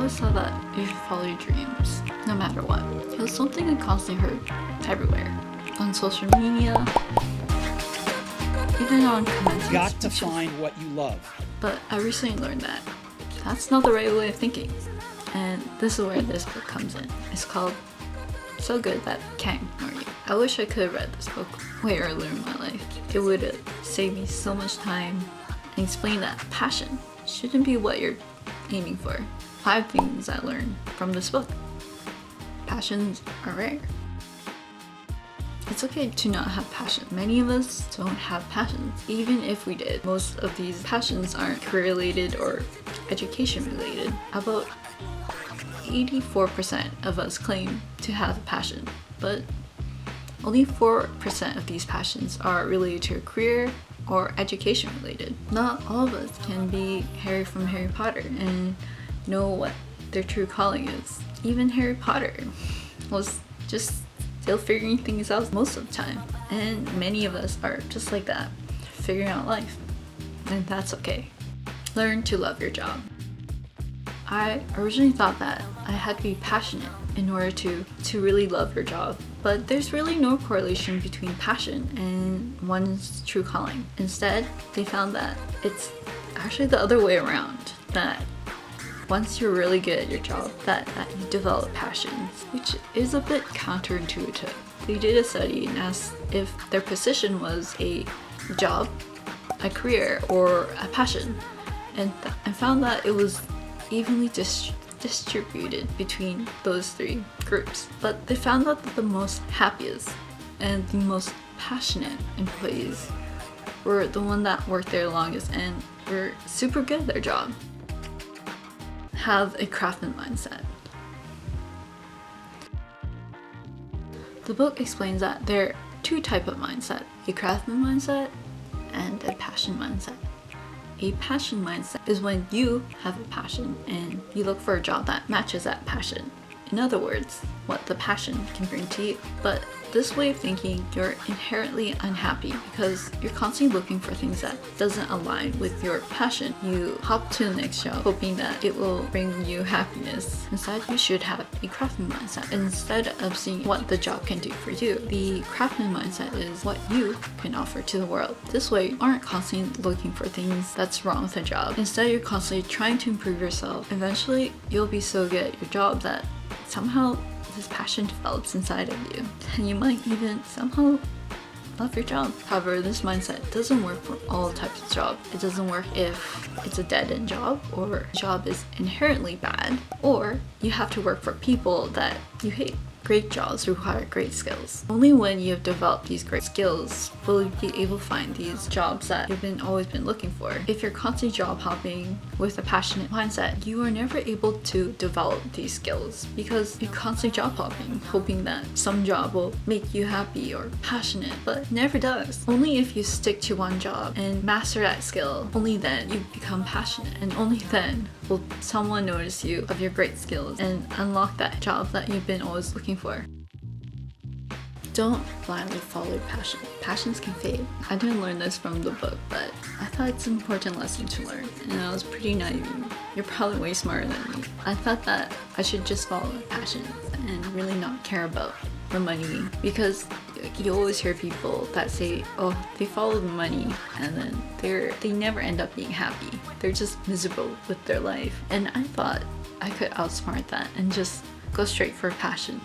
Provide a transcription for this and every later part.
always thought that you should follow your dreams, no matter what. It was something I constantly heard everywhere. On social media, even on comments. You've got to find what you love. But I recently learned that that's not the right way of thinking. And this is where this book comes in. It's called So Good That Can't Ignore You. I wish I could have read this book way earlier in my life. It would have saved me so much time and explained that passion shouldn't be what you're aiming for. 5 things I learned from this book. Passions are rare. It's okay to not have passion. Many of us don't have passions. Even if we did, most of these passions aren't career related or education related. About 84% of us claim to have a passion, but only 4% of these passions are related to a career or education related. Not all of us can be Harry from Harry Potter and know what their true calling is. Even Harry Potter was just still figuring things out most of the time. And many of us are just like that, figuring out life. And that's okay. Learn to love your job. I originally thought that I had to be passionate in order to really love your job. But there's really no correlation between passion and one's true calling. Instead, they found that it's actually the other way around. That once you're really good at your job, that you develop passions, which is a bit counterintuitive. They did a study and asked if their position was a job, a career, or a passion, and found that it was evenly distributed between those 3 groups. But they found out that the most happiest and the most passionate employees were the one that worked there longest and were super good at their job. Have a craftsman mindset. The book explains that there are 2 types of mindset, a craftsman mindset and a passion mindset. A passion mindset is when you have a passion and you look for a job that matches that passion. In other words, what the passion can bring to you. But this way of thinking, you're inherently unhappy because you're constantly looking for things that doesn't align with your passion. You hop to the next job hoping that it will bring you happiness. Instead, you should have a craftsman mindset. Instead of seeing what the job can do for you, the craftsman mindset is what you can offer to the world. This way, you aren't constantly looking for things that's wrong with a job. Instead, you're constantly trying to improve yourself. Eventually, you'll be so good at your job that somehow this passion develops inside of you, and you might even somehow love your job. However, this mindset doesn't work for all types of jobs. It doesn't work if it's a dead-end job, or a job is inherently bad, or you have to work for people that you hate. Great jobs require great skills. Only when you have developed these great skills will you be able to find these jobs that you've always been looking for. If you're constantly job hopping with a passionate mindset, you are never able to develop these skills because you're constantly job hopping, hoping that some job will make you happy or passionate, but it never does. Only if you stick to one job and master that skill, only then you become passionate, and only then will someone notice you of your great skills and unlock that job that you've been always looking for. Don't blindly follow your passion. Passions can fade. I didn't learn this from the book, but I thought it's an important lesson to learn, and I was pretty naive. You're probably way smarter than me. I thought that I should just follow my passions and really not care about the money, because you always hear people that say, oh, they follow the money and then they never end up being happy. They're just miserable with their life. And I thought I could outsmart that and just go straight for passion.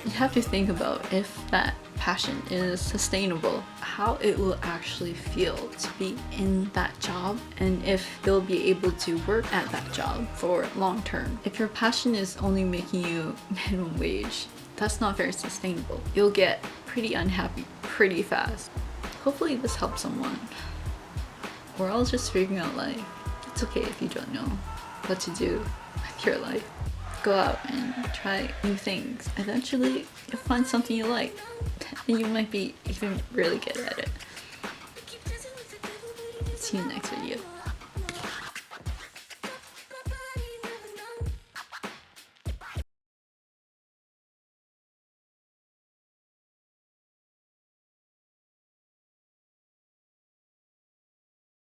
You have to think about if that passion is sustainable, how it will actually feel to be in that job, and if you'll be able to work at that job for long term. If your passion is only making you minimum wage, that's not very sustainable. You'll get pretty unhappy pretty fast. Hopefully this helps someone. We're all just figuring out life. It's okay if you don't know what to do with your life. Go out and try new things. Eventually, you'll find something you like, and you might be even really good at it. See you next video.